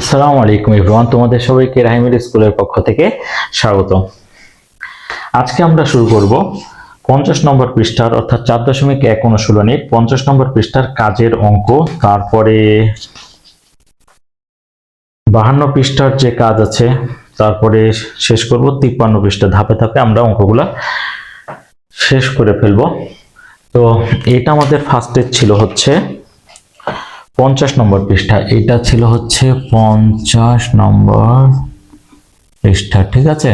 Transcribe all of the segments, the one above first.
আসসালামু আলাইকুম এভরিওয়ান, তোমাদের সবাইকে রাহিমিল স্কুলের পক্ষ থেকে স্বাগত। আজকে আমরা শুরু করব 50 নম্বর পৃষ্ঠার অর্থাৎ 4.1 অনুশীলনীর 50 নম্বর পৃষ্ঠার কাজের অঙ্ক, তারপরে 52 পৃষ্ঠার যে কাজ আছে, তারপরে শেষ করব 53 পৃষ্ঠা। ধাপে ধাপে আমরা অঙ্কগুলা শেষ করে ফেলবো। তো এটা আমাদের ফার্স্টে ছিল হচ্ছে 50 নম্বর পৃষ্ঠা, এটা ছিল হচ্ছে 50 নম্বর পৃষ্ঠা, ঠিক আছে।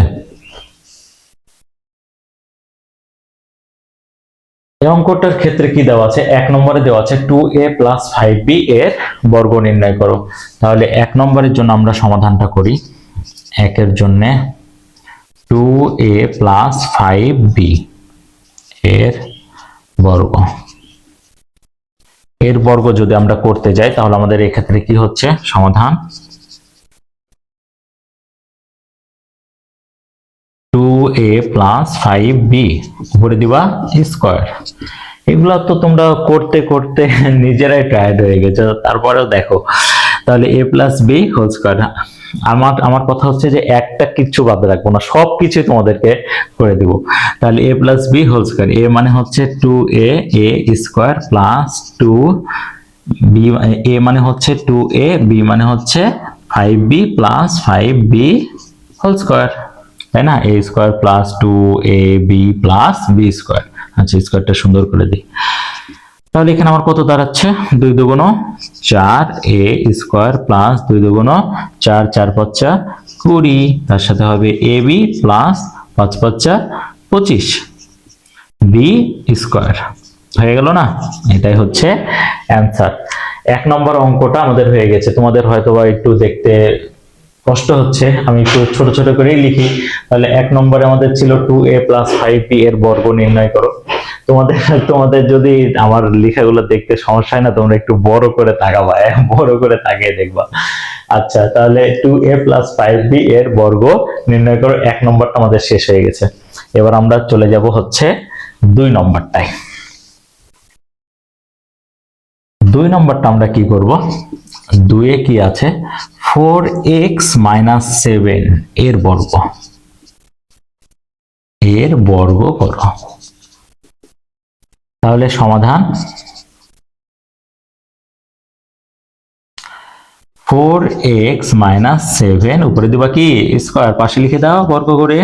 এই অঙ্কটার ক্ষেত্রে কি দেওয়া আছে? 1 নম্বরে দেওয়া আছে 2a + 5b এর বর্গ নির্ণয় করো। তাহলে 1 নম্বরের জন্য আমরা সমাধানটা করি। 1 এর জন্য 2a + 5b এর বর্গ, এর বর্গ যদি আমরা করতে যাই তাহলে আমাদের এই ক্ষেত্রে কি হচ্ছে সমাধান 2a + 5b উপরে দিবা স্কয়ার। এগুলা তো তোমরা করতে করতে নিজেরাই টায়ার্ড হয়ে গেছো, তারপরেও দেখো। তাহলে a + b হোল স্কয়ার। আমার কথা হচ্ছে যে একটা কিচ্ছু বাদ রাখবো না, সব কিছু তোমাদেরকে করে দিব। তাহলে a + b whole square, a মানে হচ্ছে 2a square plus 2b, a মানে হচ্ছে 2a, b মানে হচ্ছে 5b plus 5b whole square, তাই না? a square plus 2ab plus b square. আচ্ছা, স্কয়ারটা সুন্দর করে দিই। তাহলে এখানে আমার কত দাঁড়াচ্ছে? 2 দুগুণ 4 a স্কয়ার প্লাস 2 দুগুণ 4, 4 5 20, তার সাথে হবে ab প্লাস 5 5 25 b স্কয়ার। হয়ে গেল না? এটাই হচ্ছে অ্যানসার। 1 নম্বর অঙ্কটা আমাদের হয়ে গেছে। তোমাদের হয়তোবা একটু দেখতে কষ্ট হচ্ছে, আমি একটু ছোট ছোট করেই লিখি। তাহলে 1 নম্বরে আমাদের ছিল 2a + 5b এর বর্গ নির্ণয় করো। তোমাদের যদি আমার লেখাগুলো দেখতে সমস্যা হয় না, তোমরা একটু বড় করে তাকাবা, বড় করে তাকিয়ে দেখবা। আচ্ছা, তাহলে 2a + 5b এর বর্গ নির্ণয় করো। 1 নম্বরটা আমাদের শেষ হয়ে গেছে। এবার আমরা চলে যাব হচ্ছে 2 নম্বরটায়। 2 নম্বরটা আমরা কি করব? 2 এ কি আছে? 4x - 7 এর বর্গ, এর বর্গ করো। তাহলে সমাধান 4x - 7 উপরে দিবা কি স্কয়ার, পাশে লিখে দাও বর্গ করে।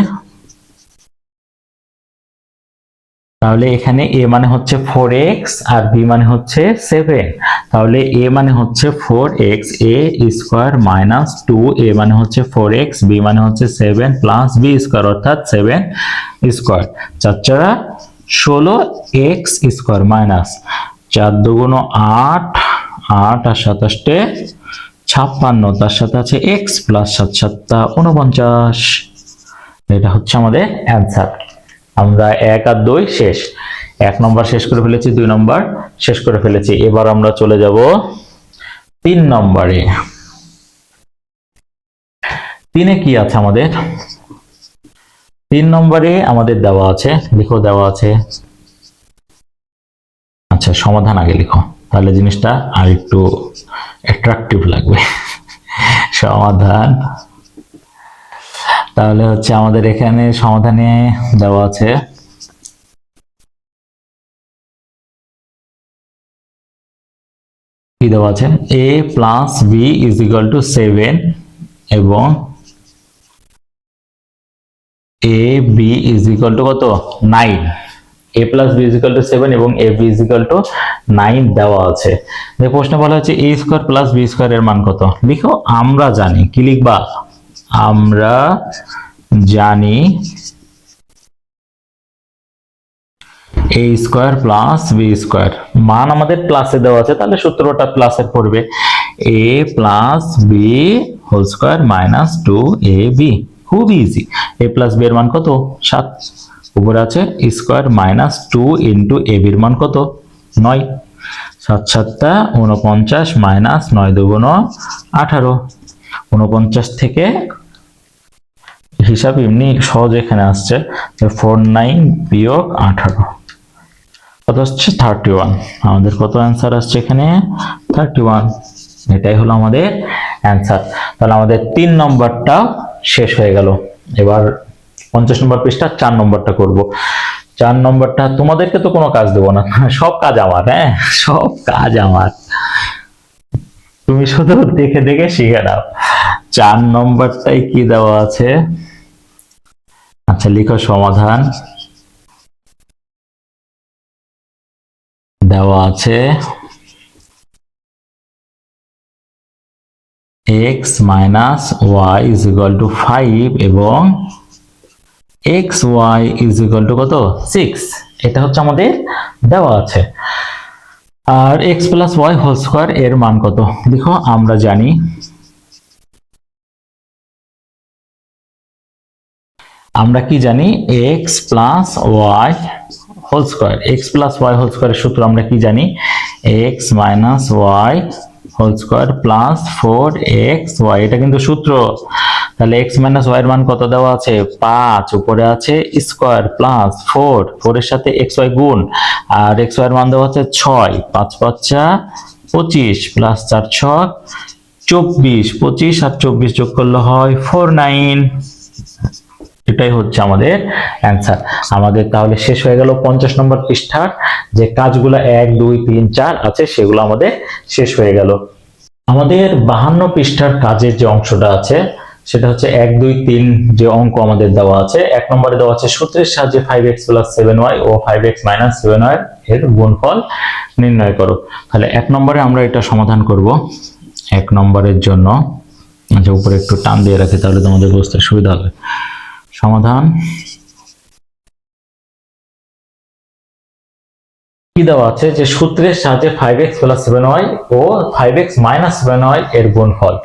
তাহলে এখানে a মানে হচ্ছে 4x আর b মানে হচ্ছে 7। তাহলে a মানে হচ্ছে 4x, a square minus 2a মানে হচ্ছে 4x, b মানে হচ্ছে 7 প্লাস b স্কয়ার অর্থাৎ 7 স্কয়ার। 4 4 16 x স্কয়ার মাইনাস 4 দুগুণ 8, 8 আর 27 56, তার সাথে আছে x প্লাস 7 7 49। এটা হচ্ছে আমাদের অ্যানসার। আমরা 1 আর 2 শেষ। 1 নম্বর শেষ করে ফেলেছি, 2 নম্বর শেষ করে ফেলেছি। এবার আমরা চলে যাব 3 নম্বরে। 3 এ কি আছে আমাদের? 3 নম্বরে আমাদের দেওয়া আছে, লিখো দেওয়া আছে। আচ্ছা, সমাধান আগে লিখো, তাহলে জিনিসটা আর একটু অ্যাট্রাকটিভ লাগবে। সমাধান, তাহলে হচ্ছে আমাদের এখানে সমাধানে দেওয়া আছে কি দেওয়া আছে? a + b = 7 এবং ab কত? 9। a + b = 7 এবং ab 9 দেওয়া আছে। যে প্রশ্ন বলা হচ্ছে a square plus b square এর মান কত? লিখো আমরা জানি। কি লিখবা? আমরা জানি a square plus b square. মান আমাদের প্লাসে দেওয়া আছে, তাহলে সূত্রটা প্লাসের পড়বে। a + b whole square minus 2ab। খুব ইজি। a + b এর মান কত? 7। উপরে আছে স্কয়ার মাইনাস 2 ইনটু ab এর মান কত? 9। 7 7 49 মাইনাস 9 দুগুণ 18। 49 থেকে হিসাব এমনি সহজ এখানে আসছে, 49 বিয়োগ 18 কত হচ্ছে? 31। আমাদের কত অ্যান্সার আসছে এখানে? 31। এটাই হলো আমাদের অ্যান্সার। তাহলে আমাদের 3 নম্বরটা শেষ হয়ে গেল। এবার 50 নম্বর পৃষ্ঠা 4 নম্বরটা করব। 4 নম্বরটা তোমাদেরকে তো কোনো কাজ দেবো না, সব কাজ আমার, হ্যাঁ সব কাজ আমার, তুমি শুধু দেখে দেখে শিখে নাও। 4 নম্বরটাই কি দেওয়া আছে, আচ্ছা লিখো সমাধান। দেওয়া আছে x minus Y is equal to 5 এবং x y is equal to কত 6, এটা হচ্ছে আমাদের দেওয়া আছে। আর x plus Y whole square এর মান কত, দেখো আমরা জানি আমরা কি জানি x plus Y whole square, x plus Y whole স্কোয়ারের সূত্র আমরা কি জানি, x minus Y whole square plus 4xy, এটা কিন্তু সূত্র। তাহলে x মাইনাস ওয়াই এর মান কত দেওয়া আছে 5, উপরে আছে স্কোয়ার প্লাস 4, 4 এর সাথে xy গুণ, আর xy এর মান দেওয়া আছে 6, 5 5 25 প্লাস 4 6 24, 25 আর 24 যোগ করলে হয় 49। এটাই হচ্ছে আমাদের অ্যান্সার। আমাদের তাহলে শেষ হয়ে গেল 50 নম্বর পৃষ্ঠার যে কাজগুলো 1 2 3 4 আছে সেগুলো আমাদের শেষ হয়ে গেল। আমাদের 52 পৃষ্ঠার কাজের যে অংশটা আছে সেটা হচ্ছে 1 2 3 যে অঙ্ক আমাদের দেওয়া আছে। 1 নম্বরে দেওয়া আছে সূত্রের সাহায্যে 5x + 7y ও 5x - 7y এর গুণফল নির্ণয় করো। তাহলে 1 নম্বরে আমরা এটা সমাধান করব। 1 নম্বরের জন্য আচ্ছা উপরে একটু টান দিয়ে রাখি তাহলে তোমাদের বুঝতে সুবিধা হবে। সমাধান কি দেওয়া আছে যে সূত্রের সাহায্যে 5x + 7y ও 5x - 7y এর গুণফল,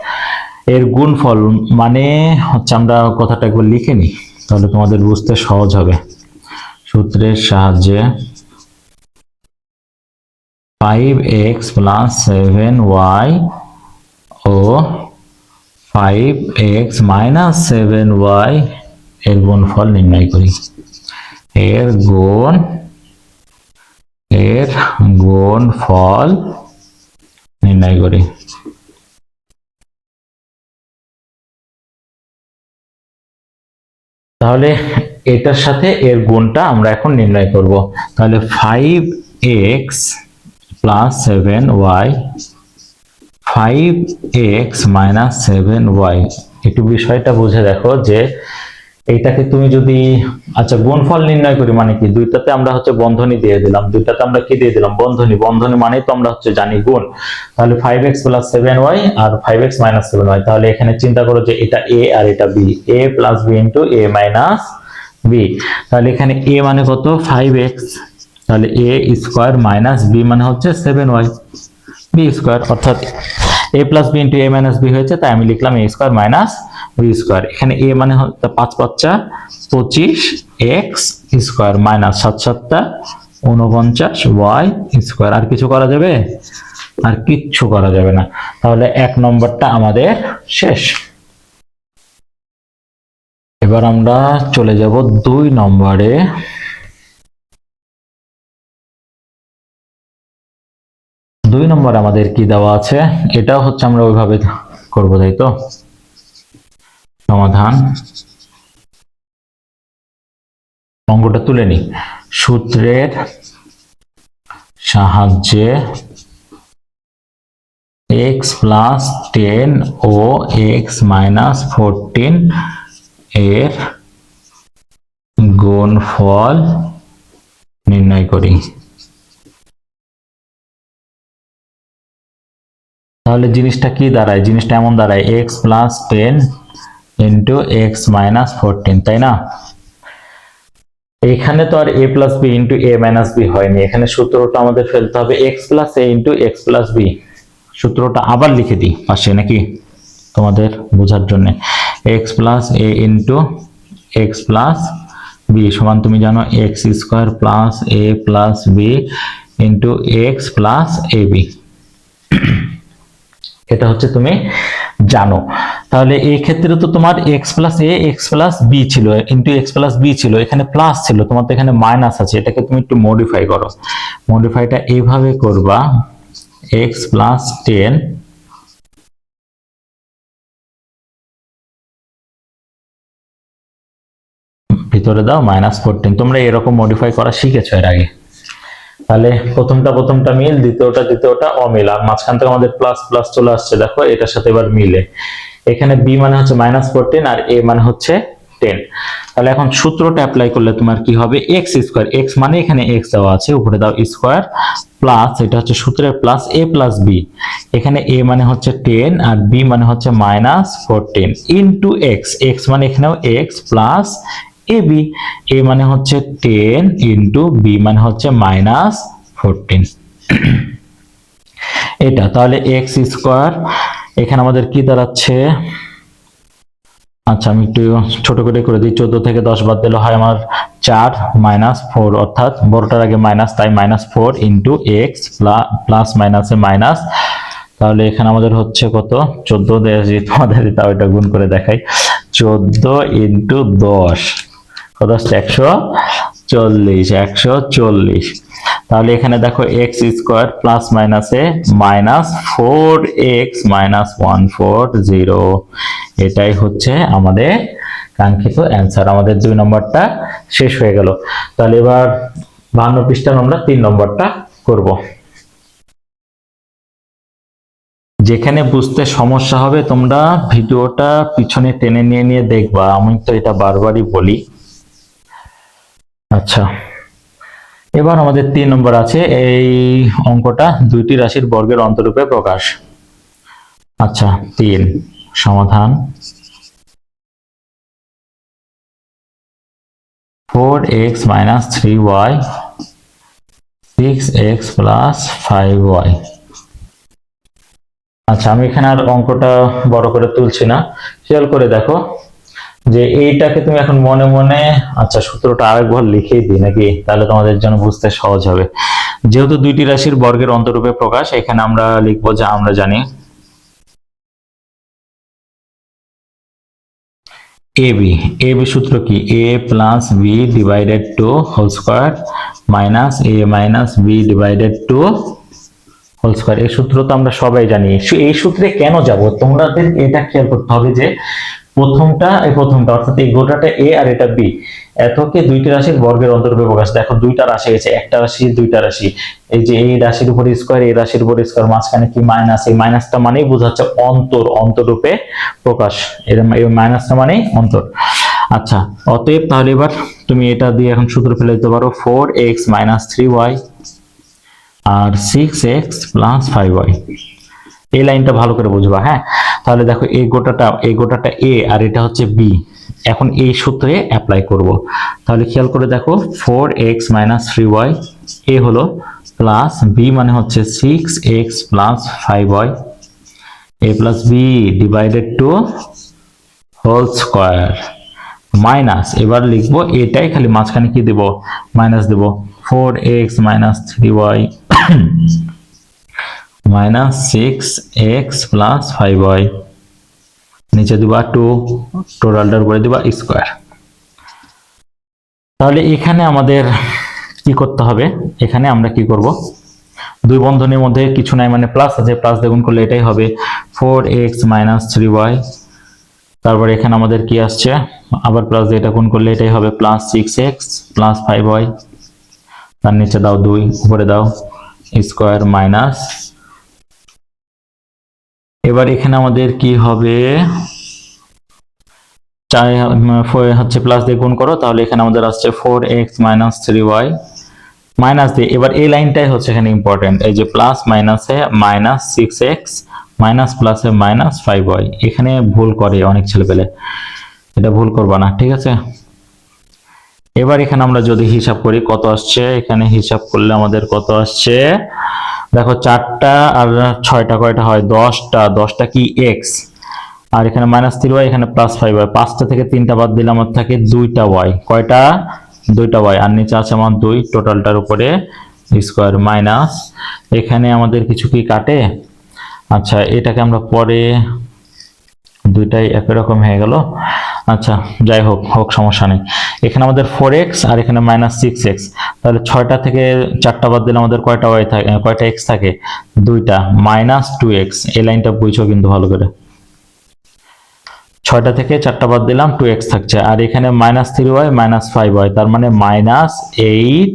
এর গুণফল মানে হচ্ছে আমরা কথাটা একবার লিখে নিই তাহলে তোমাদের বুঝতে সহজ হবে। সূত্রের সাহায্যে 5x + 7y ও 5x - 7y এর গুণফল নির্ণয় করি। এর গুণফল নির্ণয় করি। তাহলে এটার সাথে এর গুণটা আমরা এখন নির্ণয় করব। তাহলে 5x + 7y 5x - 7y, একটু বিষয়টা বুঝে দেখো যে এইটাকে তুমি যদি আচ্ছা গুণফল নির্ণয় করি মানে কি, দুইটাতে আমরা হচ্ছে বন্ধনী দিয়ে দিলাম, দুইটাতে আমরা কি দিয়ে দিলাম বন্ধনী, বন্ধনী মানেই তো আমরা হচ্ছে জানি গুণ। তাহলে 5x + 7y আর 5x - 7y, তাহলে এখানে চিন্তা করো যে এটা a আর এটা b, a + b * a - b। তাহলে এখানে a মানে কত 5x, তাহলে a স্কয়ার মাইনাস b মানে হচ্ছে 7y, b স্কয়ার, অর্থাৎ a + b * a - b হয়েছে, তাই আমি লিখলাম a square minus b square. এখানে a মানে হচ্ছে 5 5 25 x square minus 7 7 49 y square. আর কিছু করা যাবে? আর কিচ্ছু করা যাবে না। তাহলে 1 নম্বরটা আমাদের শেষ। এবার আমরা চলে যাব 2 নম্বরে। 2 নম্বর আমাদের কি দেওয়া আছে, এটাও হচ্ছে আমরা ওইভাবে করব, তাই তো। সমাধান অঙ্কটা তুলে নি। সূত্রের সাহায্যে x + 10 ও x - 14 এর গুণফল নির্ণয় করি। তাহলে জিনিসটা কি দাঁড়ায়, জিনিসটা এমন দাঁড়ায় x + 10 * x - 14, তাই না। এখানে তো আর a + b * a - b হয়নি, এখানে সূত্রটা আমাদের ফেলতে হবে x + a * x + b। সূত্রটা আবার লিখে দিই পাশে নাকি তোমাদের বোঝার জন্য, x + a * x + b সমান তুমি জানো x square plus a + b * x + ab, এটা হচ্ছে তুমি জানো। তাহলে এই ক্ষেত্রে তো তোমার x + a x + b ছিল x + b ছিল, এখানে প্লাস ছিল, তোমার তো এখানে মাইনাস আছে, এটাকে তুমি একটু মডিফাই করো। মডিফাইটা এইভাবে করবা x + 10 ভিতরে দাও -14। তোমরা এরকম মডিফাই করা শিখেছো এর আগে। তাহলে প্রথমটা মিল, দ্বিতীয়টা অমিল, আর মাঝখান থেকে আমাদের প্লাস প্লাস চলে আসছে, দেখো এটার সাথে এবার মিলে। এখানে বি মানে হচ্ছে -14 আর এ মানে হচ্ছে 10। তাহলে এখন সূত্রটা অ্যাপ্লাই করলে তোমার কি হবে, এক্স স্কোয়ার, এক্স মানে এখানে এক্স দেওয়া আছে, উপরে দাও স্কোয়ার, প্লাস এটা হচ্ছে সূত্রের প্লাস এ প্লাস বি, এখানে এ মানে হচ্ছে 10 আর বি মানে হচ্ছে -14 ইন্টু এক্স, এক্স মানে এখানেও এক্স, প্লাস এ বি, এ মানে হচ্ছে 10 ইন্টু বি মানে হচ্ছে -14। এটা তাহলে এক্স স্কোয়ার এখানে আমাদের কি দাঁড়াচ্ছে, আচ্ছা আমি একটু ছোট করে দিই, 14 থেকে 10 বাদ দিলে হয় আমার 4 -4, অর্থাৎ বড়টার আগে মাইনাস, তাই -4 ইন্টু এক্স প্লাস মাইনাসে মাইনাস, তাহলে এখানে আমাদের হচ্ছে কত, 14 দিয়ে তোমাদের তাও এটা গুণ করে দেখাই, 14 ইন্টু 10 কত আসছে, 140। তাহলে এখানে দেখো এক্স স্কোয়ার প্লাস মাইনাসে -4x -140, এটাই হচ্ছে আমাদের কাঙ্ক্ষিত অ্যান্সার। আমাদের 2 নম্বরটা শেষ হয়ে গেল। তাহলে এবার 52 পৃষ্ঠার আমরা 3 নম্বরটা করব। যেখানে বুঝতে সমস্যা হবে তোমরা ভিডিওটা পিছনে টেনে নিয়ে দেখবা, আমি তো এটা বারবারই বলি। আচ্ছা, এবার আমাদের 3 নম্বর আছে, এই অঙ্কটা দুইটি রাশির বর্গের অন্তরূপে প্রকাশ। আচ্ছা 3 সমাধান 4x - 3y 6x + 5y। আচ্ছা আমি এখানে আর অঙ্কটা বড় করে তুলছি না, খেয়াল করে দেখো যে এইটাকে তুমি এখন মনে মনে, আচ্ছা সূত্রটা আরেকবার লিখেই দিই নাকি, তাহলে তোমাদের জন্য বুঝতে সহজ হবে। যেহেতু দুইটি রাশির বর্গের অন্তরূপে প্রকাশ, এখানে আমরা লিখবো যা আমরা জানি, এবি সূত্র কি, a + b divided two whole square minus a - b divided two whole square. এই সূত্র তো আমরা সবাই জানি। এই সূত্রে কেন যাব, তোমাদের এটা খেয়াল করতে হবে যে প্রথমটা অর্থাৎ এই গোটাটা a আর এটা b, এতকে দুইটি রাশির বর্গের অন্তরূপে প্রকাশ। দেখো দুইটা রাশি আছে, একটা রাশি দুইটা রাশি, এই যে এই রাশির উপর স্কয়ার, এই রাশির উপর স্কয়ার, মাঝখানে কি মাইনাস, এই মাইনাসটা মানেই বোঝাচ্ছে অন্তরূপে প্রকাশ, এই মাইনাসটা মানেই অন্তর। আচ্ছা অতএব তাহলে এবার তুমি এটা দিয়ে এখন সূত্র ফেলে দিতে পারো, 4x - 3y আর 6x + 5y। এই লাইনটা ভালো করে বুঝবা, হ্যাঁ। তাহলে দেখো এই গোটাটা a আর এটা হচ্ছে b, এখন এই সূত্রে অ্যাপ্লাই করব। তাহলে খেয়াল করে দেখো 4x - 3y, a হলো প্লাস b মানে হচ্ছে 6x + 5y, a + b divided two whole square minus, এবার লিখবো এটাই খালি মাঝখানে কি দেব, মাইনাস দেব, 4x - 3y -6x + 5y, নিচে দিবা 2, টোটালটার উপরে দিবা স্কয়ার। তাহলে এখানে আমাদের কি করতে হবে, এখানে আমরা কি করব, দুই বন্ধনীর মধ্যে কিছু নাই মানে প্লাস আছে, প্লাস দিয়ে গুণ করলে এটাই হবে 4x - 3y, তারপর এখানে আমাদের কি আসছে, আবার প্লাস দিয়ে এটা গুণ করলে এটাই হবে +6x + 5y, তার নিচে দাও 2, উপরে দাও স্কয়ার মাইনাস, এবার এখানে আমাদের কি হবে, হচ্ছে প্লাস দিয়ে গুণ করো, তাহলে এখানে আমাদের আসছে 4x - 3y মাইনাস দিয়ে, এবার এই লাইনটাই হচ্ছে এখানে ইম্পর্টেন্ট, এই যে প্লাস মাইনাসে -6x মাইনাস প্লাসে -5y, এখানে ভুল করে অনেক ছেলেপেলে, এটা ভুল করবা না, ঠিক আছে। এবার এখানে আমরা যদি হিসাব করি কত আসছে, এখানে হিসাব করলে আমাদের কত আসছে, দেখো 4টা আর 6টা কয়টা হয়, 10টা কি x, আর এখানে -3y, এখানে +5y, 5টা থেকে 3টা বাদ দিলে আমার থাকে 2টা y, কয়টা, 2টা y, আর নিচে আছে আমার 2, টোটালটার উপরে স্কয়ার মাইনাস, এখানে আমাদের কিছু কি কাটে, আচ্ছা এটাকে আমরা পরে, দুইটাই একই রকম হয়ে গেল, আচ্ছা যাই হোক সমস্যা নেই। এখানে আমাদের 4x আর এখানে -6x, তাহলে 6টা থেকে 4টা বাদ দিলে আমাদের কয়টা y থাকে, কয়টা x থাকে, 2টা, -2x। এই লাইনটা বুঝছো কিন্তু ভালো করে। 6টা থেকে 4টা বাদ দিলাম 2x থাকছে, আর এখানে -3y -5y, তার মানে -8y,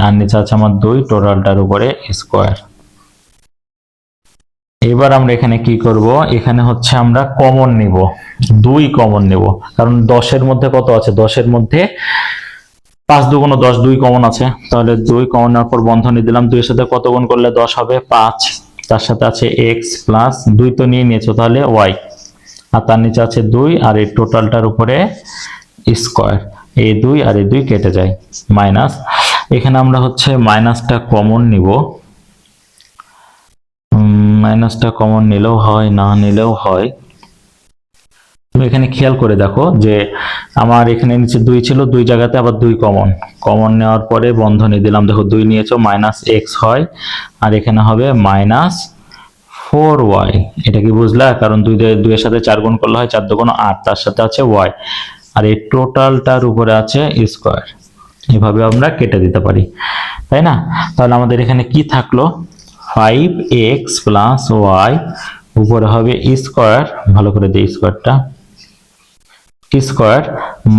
আর নিচে আছে আমার 2, টোটালটার উপরে স্কয়ার। এবার আমরা এখানে কি করব, এখানে হচ্ছে আমরা কমন নিব, 2 কমন নিব, কারণ 10 এর মধ্যে কত আছে, 10 এর মধ্যে 5 2 গুণ 10, 2 কমন আছে, তাহলে 2 কমন নেওয়ার পর বন্ধনী দিলাম, 2 এর সাথে কত গুণ করলে 10 হবে, 5, তার সাথে আছে x প্লাস 2 তো নিয়ে নিয়েছো, তাহলে y, আর তার নিচে আছে 2, আর এই টোটালটার উপরে স্কয়ার, এই 2 আর এই 2 কেটে যায়, মাইনাস, এখানে আমরা হচ্ছে মাইনাসটা কমন নিব, মাইনাসটা কমন নিলেও হয় না নিলেও হয়। তুমি এখানে খেয়াল করে দেখো যে আমার এখানে নিচে 2 ছিল, 2 জায়গাতে আবার 2 কমন নেওয়ার পরে বন্ধনী দিলাম, দেখো 2 নিয়েছো, -x হয়, আর এখানে হবে -4y, এটা কি বুঝলা, কারণ 2 এর সাথে 4 গুণ করলে হয় 4 2 8, তার সাথে আছে y, আর এই টোটালটার উপরে আছে স্কয়ার। এভাবে আমরা কেটে দিতে পারি, তাই না? তাহলে আমাদের এখানে কি থাকলো, 5x প্লাস y, উপরে হবে স্কয়ার, ভালো করে দিই স্কয়ারটা, স্কয়ার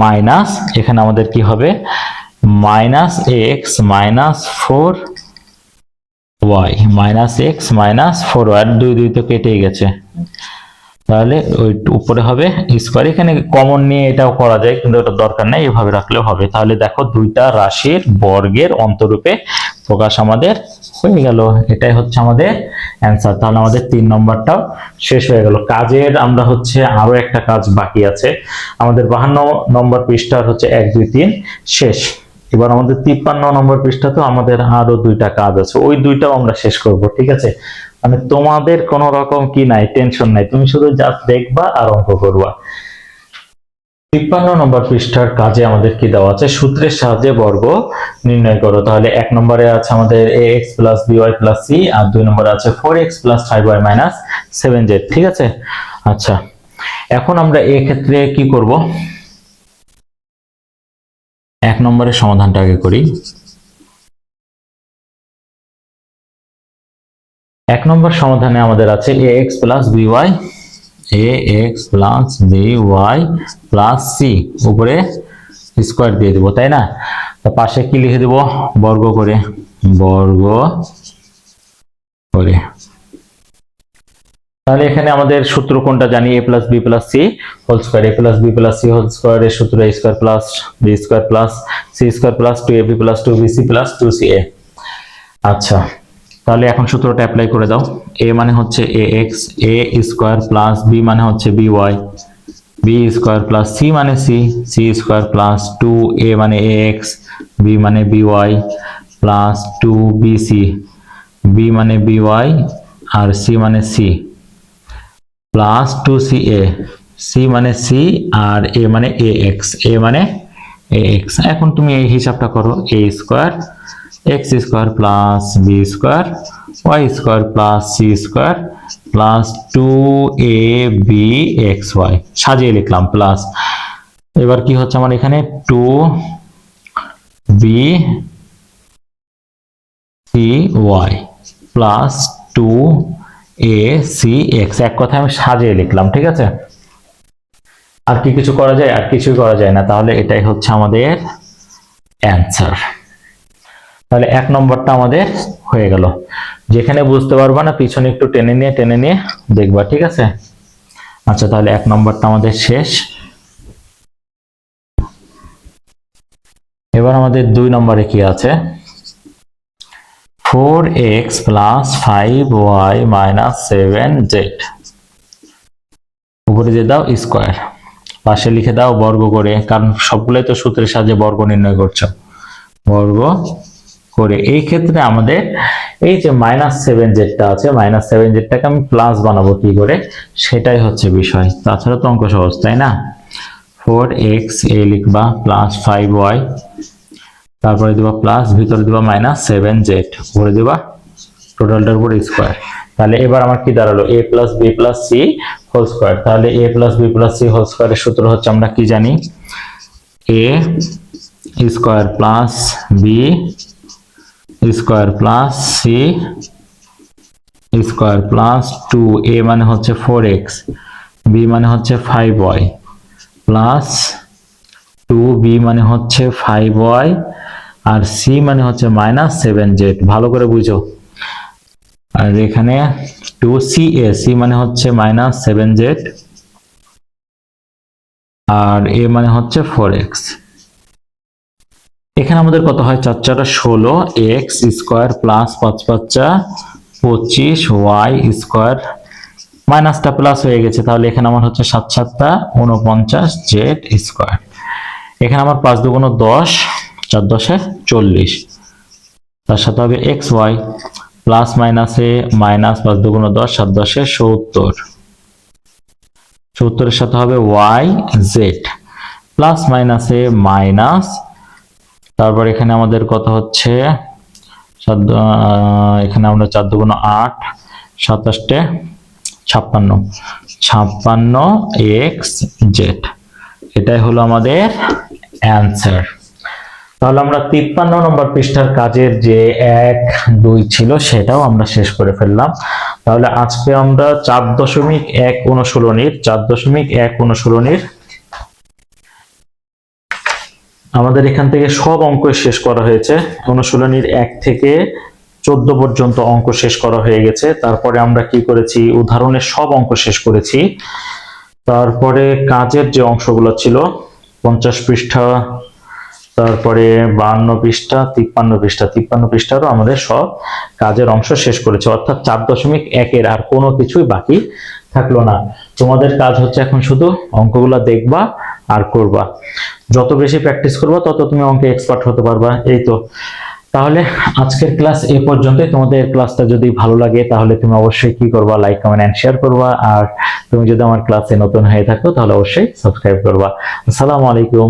মাইনাস, এখানে আমাদের কি হবে, -x -4y, -x -4y, আর 2 2 তো কেটেই গেছে, তাহলে ওই উপরে হবে স্কয়ার। এখানে কমন নিয়ে এটাও করা যায়, কিন্তু এটা দরকার নেই, এভাবে রাখলেও হবে। তাহলে দেখো দুইটা রাশির বর্গের অন্তরূপে প্রকাশ আমাদের হয়ে গেল, এটাই হচ্ছে আমাদের অ্যান্সার। তাহলে আমাদের 3 নম্বরটাও শেষ হয়ে গেল। কাজের আমরা হচ্ছে আরো একটা কাজ বাকি আছে, আমাদের 52 নম্বর পৃষ্ঠার হচ্ছে 1 2 3 শেষ। এবার আমাদের 53 নম্বর পৃষ্ঠাতে আমাদের আরো 2টা কাজ আছে, ওই 2টাও আমরা শেষ করব, ঠিক আছে? মানে তোমাদের কোনো রকম কি নাই, টেনশন নাই, তুমি শুধু জাস্ট দেখবা আর অঙ্ক করবা। 53 নম্বর পৃষ্ঠার কাজে আমাদের কি দেওয়া আছে, সূত্রের সাহায্যে বর্গ নির্ণয় করো। তাহলে 1 নম্বরে আছে আমাদের ax plus by plus c, আর 2 নম্বরে আছে 4x plus 5y minus 7z, ঠিক আছে? আচ্ছা, এখন আমরা এই ক্ষেত্রে কি করব, 1 নম্বরের সমাধানটা আগে করি। 1 নম্বর সমাধানে আমাদের আছে ax plus by, ax plus by plus c, উপরে স্কয়ার দিয়ে দেব, তাই না? তো পাশে কি লিখে দেব, বর্গ করে, তাহলে এখানে আমাদের সূত্র কোনটা জানি, a plus b plus c whole square, a plus b plus c whole স্কয়ারের সূত্র a square plus b square plus c square plus 2ab plus 2bc plus 2ca। আচ্ছা, তাহলে এখন সূত্রটা অ্যাপ্লাই করে দাও। a মানে হচ্ছে ax, a square plus b মানে হচ্ছে by, b square plus c মানে c, c square plus 2a মানে ax, b মানে by প্লাস 2bc, b মানে by আর c মানে c প্লাস 2ca, c মানে c আর a মানে ax, a মানে ax। এখন তুমি এই হিসাবটা করো, a square x square plus b square y square plus c square plus 2abxy, সাজিয়ে লিখলাম প্লাস, এবার কি হচ্ছে আমার এখানে 2bcy প্লাস 2acx, এক কথায় আমি সাজিয়ে লিখলাম, ঠিক আছে? আর কি কিছু করা যায়? আর কিছুই করা যায় না। তাহলে এটাই হচ্ছে আমাদের অ্যান্সার। তাহলে 1 নম্বরটা আমাদের হয়ে গেল। যেখানে বুঝতে পারবা না পিছনে একটু টেনে নিয়ে দেখবা, ঠিক আছে? আচ্ছা, তাহলে 1 নম্বরটা আমাদের শেষ। এবার আমাদের 2 নম্বরে কি আছে, 4x plus 5y minus 7z, উপরে দিয়ে দাও স্কয়ার, পাশে লিখে দাও বর্গ করে, কারণ সবগুলোই তো সূত্রের সাহায্যে বর্গ নির্ণয় করছো, বর্গ করে। এই ক্ষেত্রে আমাদের এই যে -7zটা আছে, -7zটাকে আমি প্লাস বানাবো কি করে, সেটাই হচ্ছে বিষয়। তাছাড়া তো অঙ্ক সহজ, তাই না? 4x এ লিখবা প্লাস 5y, তারপরে দিবা প্লাস, ভিতরে দিবা -7z, উপরে দিবা টোটালটার উপর স্কয়ার। তাহলে এবার আমার কি দাঁড়ালো, a plus b plus c whole square. তাহলে a plus b plus c whole স্কয়ারের সূত্র হচ্ছে আমরা কি জানি, a square plus b square plus c square plus 2a মানে হচ্ছে 4x বি মানে হচ্ছে 5y প্লাস 2b মানে হচ্ছে 5y আর সি মানে হচ্ছে মাইনাস 7z। ভালো করে বুঝো। আর এখানে 2ca, সি মানে হচ্ছে মাইনাস 7z আর এ মানে হচ্ছে 4x। এখানে আমাদের কত হয়, 4 4 16 x square plus 5 5 25 y square, মাইনাসটা প্লাস হয়ে গেছে, তাহলে এখানে আমার হচ্ছে 7 7 49 z স্কয়ার। এখানে আমার 5 2 10, 4 10 40, তার সাথে হবে xy প্লাস মাইনাসে মাইনাস 5 2 10, 7 10 70, 70 এর সাথে হবে y z প্লাস মাইনাসে মাইনাস, তারপর এখানে আমাদের কত হচ্ছে এখানে আমরা 4 2 8, 27 56, 56 x z। এটাই হলো আমাদের অ্যান্সার। তাহলে আমরা 53 নম্বর পৃষ্ঠার কাজের যে 1 2 ছিল সেটাও আমরা শেষ করে ফেললাম। তাহলে আজকে আমরা 4.1 অনুশীলনীর 4.1 অনুশীলনীর আমাদের এখান থেকে সব অঙ্ক শেষ করা হয়েছে। অনুশীলনীর 1 থেকে 14 পর্যন্ত অঙ্ক শেষ করা হয়ে গেছে। তারপরে আমরা কি করেছি, উদাহরণের সব অঙ্ক শেষ করেছি। তারপরে কাজের যে অংশগুলো ছিল 50 পৃষ্ঠা, তারপরে 52 পৃষ্ঠা, 53 পৃষ্ঠারও আমাদের সব কাজের অংশ শেষ করেছে। অর্থাৎ 4.1 এর আর কোনো কিছুই বাকি থাকলো না। তোমাদের কাজ হচ্ছে এখন শুধু অঙ্কগুলো দেখবা আর করবা। যত বেশি প্র্যাকটিস করবা তত তুমি অঙ্কে এক্সপার্ট হতে পারবা। এই তো। তাহলে আজকের ক্লাস এ পর্যন্তই। তোমাদের ক্লাসটা যদি ভালো লাগে তাহলে তুমি অবশ্যই কি করবা, লাইক কমেন্ট এন্ড শেয়ার করবা। আর তুমি যদি আমার ক্লাসে নতুন হয়ে থাকো তাহলে অবশ্যই সাবস্ক্রাইব করবা। আসসালামু আলাইকুম।